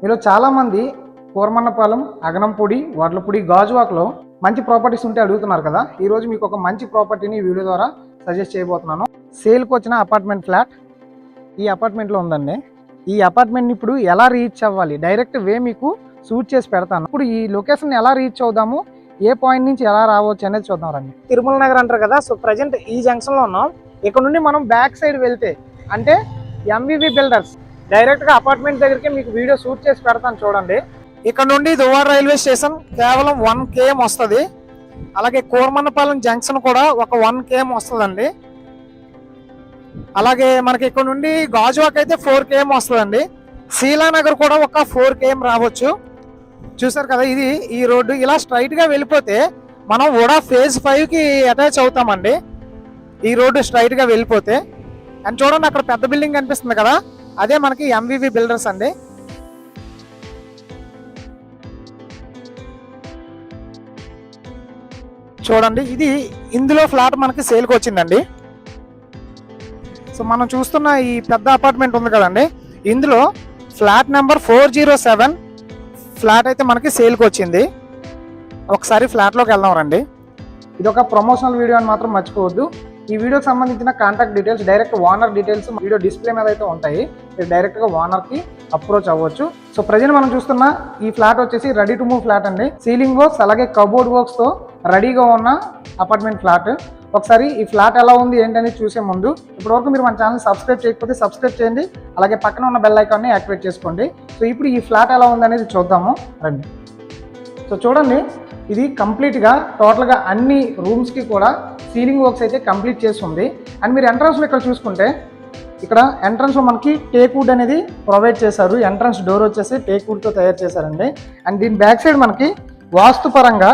మీలో చాలామంది కోరమన్నపాలెం, అగనంపూడి, వడ్లపూడి, గాజువాకలో మంచి ప్రాపర్టీస్ ఉంటే అడుగుతున్నారు కదా. ఈరోజు మీకు ఒక మంచి ప్రాపర్టీని ఈ వీడియో ద్వారా సజెస్ట్ చేయబోతున్నాను. సేల్కి వచ్చిన అపార్ట్మెంట్ ఫ్లాట్ ఈ అపార్ట్మెంట్లో ఉందండి. ఈ అపార్ట్మెంట్ని ఇప్పుడు ఎలా రీచ్ అవ్వాలి, డైరెక్ట్ వే మీకు సూట్ చేసి పెడతాను. ఇప్పుడు ఈ లొకేషన్ ఎలా రీచ్ అవుదాము, ఏ పాయింట్ నుంచి ఎలా రావచ్చు అనేది చూద్దాం రండి. తిరుమల నగర్ అంటారు కదా. సో ప్రజెంట్ ఈ జంక్షన్లో ఉన్నాం. ఇక్కడ నుండి మనం బ్యాక్ సైడ్ వెళ్తే అంటే ఎంవివి బిల్డర్స్ డైరెక్ట్గా అపార్ట్మెంట్ దగ్గరికి మీకు వీడియో షూట్ చేసి పెడతాను చూడండి. ఇక్కడ నుండి దువ్వాడ రైల్వే స్టేషన్ కేవలం 1 km వస్తుంది. అలాగే కోరమన్నపాలెం జంక్షన్ కూడా ఒక 1 km వస్తుందండి. అలాగే మనకి ఇక్కడ నుండి గాజువాక అయితే 4 km వస్తుందండి. శీలానగర్ కూడా ఒక 4 km రావచ్చు. చూసారు కదా, ఇది ఈ రోడ్డు ఇలా స్ట్రైట్ గా వెళ్ళిపోతే మనం కూడా ఫేజ్ 5కి అటాచ్ అవుతామండి. ఈ రోడ్డు స్ట్రైట్ గా వెళ్ళిపోతే అండ్ చూడండి, అక్కడ పెద్ద బిల్డింగ్ కనిపిస్తుంది కదా, అదే మనకి ఎంవివి బిల్డర్స్ అండి. చూడండి, ఇది ఇందులో ఫ్లాట్ మనకి సేల్కి వచ్చిందండి. సో మనం చూస్తున్న ఈ పెద్ద అపార్ట్మెంట్ ఉంది కదండి, ఇందులో ఫ్లాట్ నెంబర్ 407 ఫ్లాట్ అయితే మనకి సేల్కి వచ్చింది. ఒకసారి ఫ్లాట్లోకి వెళ్దాం రండి. ఇది ఒక ప్రమోషనల్ వీడియో అని మాత్రం మర్చిపోవద్దు. ఈ వీడియోకి సంబంధించిన contact details, direct owner details video display మీద అయితే ఉంటాయి. మీరు డైరెక్ట్గా ఓనర్కి అప్రోచ్ అవ్వచ్చు. సో ప్రజెంట్ మనం చూస్తున్న ఈ ఫ్లాట్ వచ్చేసి రెడీ టు మూవ్ ఫ్లాట్ అండి. సీలింగ్ వర్క్స్ అలాగే కబోర్డ్ వర్క్స్తో రెడీగా ఉన్న అపార్ట్మెంట్ ఫ్లాట్. ఒకసారి ఈ ఫ్లాట్ ఎలా ఉంది ఏంటని చూసే ముందు ఇప్పటివరకు మీరు మన ఛానల్ సబ్స్క్రైబ్ చేయకపోతే సబ్స్క్రైబ్ చేయండి. అలాగే పక్కన ఉన్న బెల్ ఐకాన్ని యాక్టివేట్ చేసుకోండి. సో ఇప్పుడు ఈ ఫ్లాట్ ఎలా ఉంది అనేది చూద్దాము రండి. సో చూడండి, ఇది కంప్లీట్గా టోటల్గా అన్ని రూమ్స్కి కూడా సీలింగ్ వర్క్స్ అయితే కంప్లీట్ చేసి ఉంది. అండ్ మీరు ఎంట్రన్స్లో ఇక్కడ చూసుకుంటే ఇక్కడ ఎంట్రన్స్లో మనకి టేక్ వుడ్ అనేది ప్రొవైడ్ చేశారు. ఎంట్రన్స్ డోర్ వచ్చేసి టేక్ వుడ్తో తయారు చేశారండి. అండ్ దీని బ్యాక్ సైడ్ మనకి వాస్తుపరంగా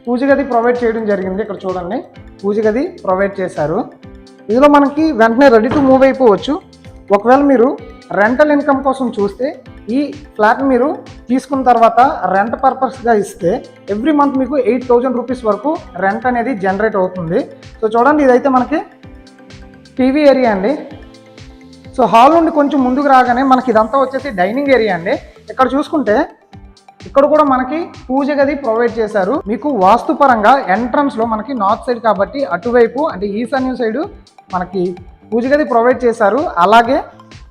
పూజ గది ప్రొవైడ్ చేయడం జరిగింది. ఇక్కడ చూడండి, పూజ గది ప్రొవైడ్ చేశారు. ఇందులో మనకి వెంటనే రెడీ టు మూవ్ అయిపోవచ్చు. ఒకవేళ మీరు రెంటల్ ఇన్కమ్ కోసం చూస్తే ఈ ఫ్లాట్ని మీరు తీసుకున్న తర్వాత రెంట్ పర్పస్గా ఇస్తే ఎవ్రీ మంత్ మీకు 8,000 రూపీస్ వరకు రెంట్ అనేది జనరేట్ అవుతుంది. సో చూడండి, ఇదైతే మనకి టీవీ ఏరియా అండి. సో హాల్ నుండి కొంచెం ముందుకు రాగానే మనకి ఇదంతా వచ్చేసి డైనింగ్ ఏరియా అండి. ఇక్కడ చూసుకుంటే ఇక్కడ కూడా మనకి పూజ గది ప్రొవైడ్ చేశారు. మీకు వాస్తుపరంగా ఎంట్రన్స్లో మనకి నార్త్ సైడ్ కాబట్టి అటువైపు అంటే ఈశాన్యం సైడ్ మనకి పూజ గది ప్రొవైడ్ చేశారు. అలాగే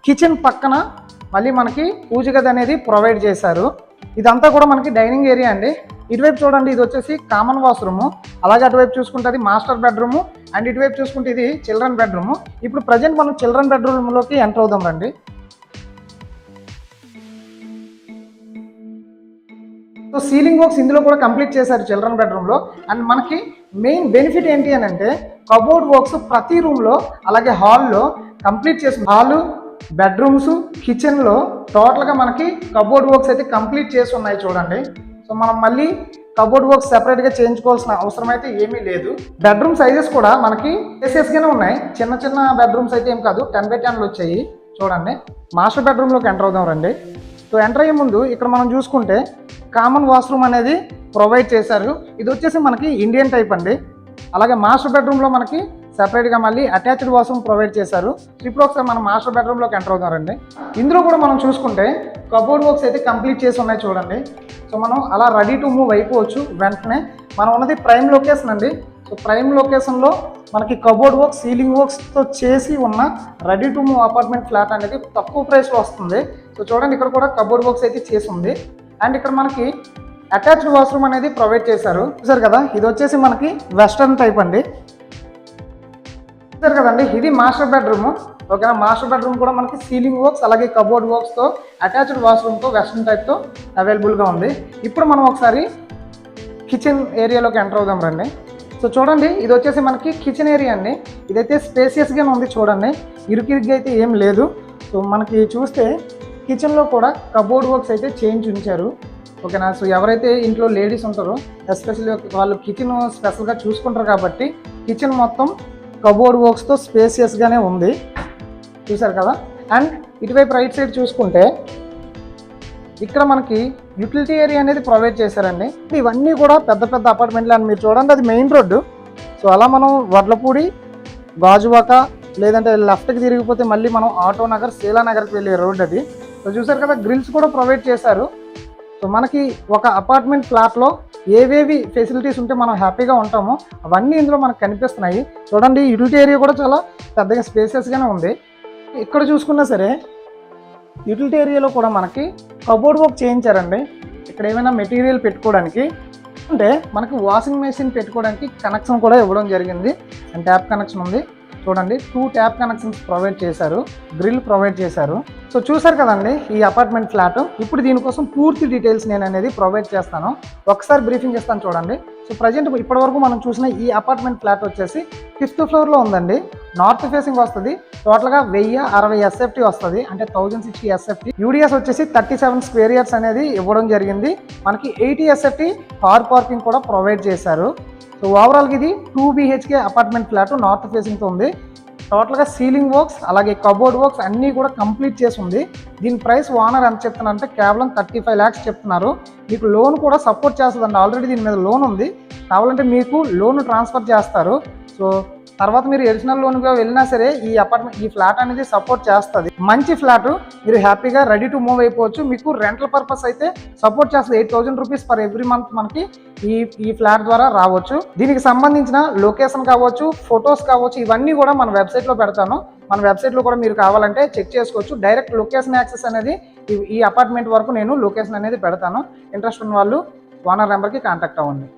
కిచెన్ పక్కన మళ్ళీ మనకి పూజ గది అనేది ప్రొవైడ్ చేశారు. ఇదంతా కూడా మనకి డైనింగ్ ఏరియా అండి. ఇటువైపు చూడండి, ఇది వచ్చేసి కామన్ వాష్రూము. అలాగే అటువైపు చూసుకుంటే అది మాస్టర్ బెడ్రూము. అండ్ ఇటువైపు చూసుకుంటే ఇది చిల్డ్రన్ బెడ్రూము. ఇప్పుడు ప్రజెంట్ మనం చిల్డ్రన్ బెడ్రూమ్లోకి ఎంటర్ అవుదాం రండి. సో సీలింగ్ వర్క్స్ ఇందులో కూడా కంప్లీట్ చేశారు చిల్డ్రన్ బెడ్రూమ్లో. అండ్ మనకి మెయిన్ బెనిఫిట్ ఏంటి అని అంటే కబోర్డ్ వర్క్స్ ప్రతి రూమ్లో అలాగే హాల్లో కంప్లీట్ చేసి హాలు, బెడ్రూమ్స్, కిచెన్లో టోటల్గా మనకి కబోర్డ్ వర్క్స్ అయితే కంప్లీట్ చేసి ఉన్నాయి చూడండి. సో మనం మళ్ళీ కబోర్డ్ వర్క్స్ సెపరేట్గా చేయించుకోవాల్సిన అవసరం అయితే ఏమీ లేదు. బెడ్రూమ్ సైజెస్ కూడా మనకి స్పేసియస్గానే ఉన్నాయి. చిన్న చిన్న బెడ్రూమ్స్ అయితే ఏం కాదు, 10x10 వచ్చాయి చూడండి. మాస్టర్ బెడ్రూమ్లోకి ఎంటర్ అవుదాం రండి. సో ఎంటర్ అయ్యే ముందు ఇక్కడ మనం చూసుకుంటే కామన్ వాష్రూమ్ అనేది ప్రొవైడ్ చేశారు. ఇది వచ్చేసి మనకి ఇండియన్ టైప్ అండి. అలాగే మాస్టర్ బెడ్రూమ్లో మనకి సెపరేట్గా మళ్ళీ అటాచ్డ్ వాష్రూమ్ ప్రొవైడ్ చేశారు. ఇప్పుడు ఒకసారి మనం మాస్టర్ బెడ్రూమ్లోకి ఎంటర్ అవుతారండి. ఇందులో కూడా మనం చూసుకుంటే కబోర్డ్ వర్క్స్ అయితే కంప్లీట్ చేసి ఉన్నాయి చూడండి. సో మనం అలా రెడీ టు మూవ్ అయిపోవచ్చు వెంటనే. మనం ఉన్నది ప్రైమ్ లొకేషన్ అండి. సో ప్రైమ్ లొకేషన్లో మనకి కబోర్డ్ వర్క్స్, సీలింగ్ వర్క్స్తో చేసి ఉన్న ready to move apartment flat అనేది తక్కువ ప్రైస్లో వస్తుంది. సో చూడండి, ఇక్కడ కూడా కబోర్డ్ వర్క్స్ అయితే చేసి ఉంది. అండ్ ఇక్కడ మనకి అటాచ్డ్ వాష్రూమ్ అనేది ప్రొవైడ్ చేశారు. చూసారు కదా, ఇది వచ్చేసి మనకి వెస్టర్న్ టైప్ అండి. చూసారు కదండి, ఇది మాస్టర్ బెడ్రూమ్. ఓకేనా, మాస్టర్ బెడ్రూమ్ కూడా మనకి సీలింగ్ వర్క్స్ అలాగే కబోర్డ్ వర్క్స్తో అటాచ్డ్ వాష్రూమ్తో వెస్టర్న్ టైప్తో అవైలబుల్గా ఉంది. ఇప్పుడు మనం ఒకసారి కిచెన్ ఏరియాలోకి ఎంటర్ అవుదాం రండి. సో చూడండి, ఇది వచ్చేసి మనకి కిచెన్ ఏరియా అండి. ఇదైతే స్పేసియస్గానే ఉంది చూడండి, ఇరుకిరుగ్గా అయితే ఏం లేదు. సో మనకి చూస్తే కిచెన్లో కూడా కబోర్డ్ వర్క్స్ అయితే చేయించి ఉంచారు. ఓకేనా, సో ఎవరైతే ఇంట్లో లేడీస్ ఉంటారో ఎస్పెషల్లీ వాళ్ళు కిచెన్ స్పెషల్గా చూసుకుంటారు కాబట్టి కిచెన్ మొత్తం కబోర్డ్ వర్క్స్తో స్పేసియస్గానే ఉంది. చూసారు కదా. అండ్ ఇటువైపు రైట్ సైడ్ చూసుకుంటే ఇక్కడ మనకి యూటిలిటీ ఏరియా అనేది ప్రొవైడ్ చేశారండి. ఇవన్నీ కూడా పెద్ద పెద్ద అపార్ట్మెంట్లు అని మీరు చూడండి, అది మెయిన్ రోడ్డు. సో అలా మనం వడ్లపూడి, గాజువాక లేదంటే లెఫ్ట్కి తిరిగిపోతే మళ్ళీ మనం ఆటో నగర్, శీలానగర్కి వెళ్ళే రోడ్ అది. సో చూసారు కదా, గ్రిల్స్ కూడా ప్రొవైడ్ చేశారు. సో మనకి ఒక అపార్ట్మెంట్ ఫ్లాట్లో ఏవేవి ఫెసిలిటీస్ ఉంటే మనం హ్యాపీగా ఉంటామో అవన్నీ ఇందులో మనకు కనిపిస్తున్నాయి. చూడండి, యూటిలిటీ ఏరియా కూడా చాలా పెద్దగా స్పేసెస్గానే ఉంది. ఇక్కడ చూసుకున్నా సరే యూటిలిటీ ఏరియాలో కూడా మనకి కబోర్డ్ వర్క్ చేయించారండి. ఇక్కడ ఏమైనా మెటీరియల్ పెట్టుకోవడానికి, అంటే మనకి వాషింగ్ మెషిన్ పెట్టుకోవడానికి కనెక్షన్ కూడా ఇవ్వడం జరిగింది. అండ్ ట్యాప్ కనెక్షన్ ఉంది. చూడండి, 2 ట్యాప్ కనెక్షన్స్ ప్రొవైడ్ చేశారు, గ్రిల్ ప్రొవైడ్ చేశారు. సో చూసారు కదండి ఈ అపార్ట్మెంట్ ఫ్లాట్. ఇప్పుడు దీనికోసం పూర్తి డీటెయిల్స్ నేను అనేది ప్రొవైడ్ చేస్తాను. ఒకసారి బ్రీఫింగ్ ఇస్తాను చూడండి. సో ప్రజెంట్ ఇప్పటివరకు మనం చూసిన ఈ అపార్ట్మెంట్ ఫ్లాట్ వచ్చేసి 5th ఫ్లోర్లో ఉందండి. నార్త్ ఫేసింగ్ వస్తుంది. టోటల్గా 1060 SFT వస్తుంది, అంటే 1060 SFT. యూడిఎస్ వచ్చేసి 37 స్క్వేర్ ఇయర్స్ అనేది ఇవ్వడం జరిగింది. మనకి 80 SFT కార్ పార్కింగ్ కూడా ప్రొవైడ్ చేశారు. సో ఓవరాల్గా ఇది 2 BHK అపార్ట్మెంట్ ఫ్లాట్ నార్త్ ఫేసింగ్తో ఉంది. టోటల్గా సీలింగ్ వర్క్స్ అలాగే కబోర్డ్ వర్క్స్ అన్నీ కూడా కంప్లీట్ చేసి ఉంది. దీని ప్రైస్ ఓనర్ ఎంత చెప్తున్నారంటే కేవలం 35 lakhs చెప్తున్నారు. మీకు లోన్ కూడా సపోర్ట్ చేస్తుందండి. ఆల్రెడీ దీని మీద లోన్ ఉంది. కావాలంటే మీకు లోన్ ట్రాన్స్ఫర్ చేస్తారు. సో తర్వాత మీరు ఎడిషనల్ లోన్గా వెళ్ళినా సరే ఈ ఫ్లాట్ అనేది సపోర్ట్ చేస్తుంది. మంచి ఫ్లాట్, మీరు హ్యాపీగా రెడీ టు మూవ్ అయిపోవచ్చు. మీకు రెంటల్ పర్పస్ అయితే సపోర్ట్ చేస్తుంది. 8,000 rupees పర్ ఎవ్రీ మంత్ మనకి ఈ ఫ్లాట్ ద్వారా రావచ్చు. దీనికి సంబంధించిన లొకేషన్ కావచ్చు, ఫొటోస్ కావచ్చు, ఇవన్నీ కూడా మన వెబ్సైట్లో పెడతాను. మన వెబ్సైట్లో కూడా మీరు కావాలంటే చెక్ చేసుకోవచ్చు. డైరెక్ట్ లొకేషన్ యాక్సెస్ అనేది ఈ అపార్ట్మెంట్ వరకు నేను లొకేషన్ అనేది పెడతాను. ఇంట్రెస్ట్ ఉన్న వాళ్ళు ఓనర్ నెంబర్కి కాంటాక్ట్ అవ్వండి.